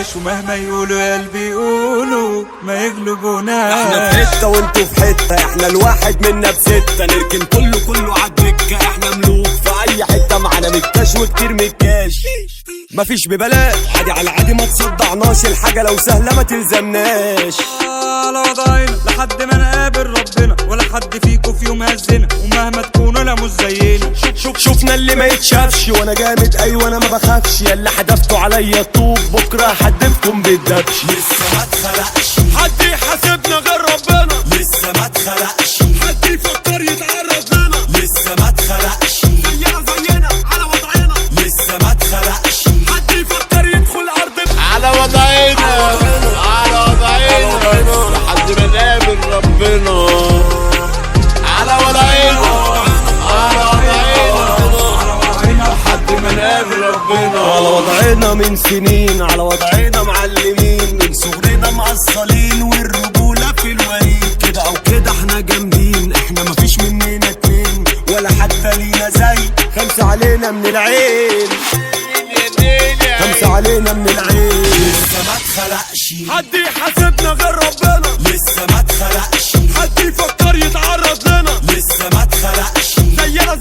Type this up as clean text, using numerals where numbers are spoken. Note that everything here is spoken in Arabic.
اتقفش، ومهما يقولوا يا قلبي يقولوا ما يغلبوناش. احنا في حته وانتوا في حته، احنا الواحد منا بستة، نركن كله عالدكه، احنا ملوك في اي حته، معانا مكاش وكتير مكاش، مفيش ببلاش، عادي على عادي ما تصدعناش، الحاجه لو سهله ما تلزمناش. على وضعنا لحد ما نقابل ربنا، ولا حد فيكو في يوم هزنا، ومهما تكونوا لا مش زينا. شوفنا اللي ما يتشافش، وانا جامد ايوه انا ما بخافش، يلا حدفتوا عليا الطوب بكره هحدفكم بالدبش. لسه ما اتخلقش حد يحاسبنا غير ربنا، لسه ما اتخلقش حد يفكر يتعرض لنا، لسه ما اتخلقش زينا على وضعنا، لسه ما اتخلقش حد يفكر يدخل ارضنا على وضعنا على وضعنا لحد ما نقابل ربنا. على وضعنا على وضعنا لحد ما نقابل ربنا. على وضعنا من سنين، على وضعنا معلمين، من صغرنا معصلين، والرجولة في الوريد، كده او كده احنا جامدين، احنا مفيش مننا اتنين ولا حتى لينا زي، خمسة علينا من العين، خمسة علينا من العين. لسه ما اتخلقش حد يحاسبنا غير ربنا، لسه ما اتخلقش حد يفكر يتعرض لنا، لسه ما اتخلقش زينا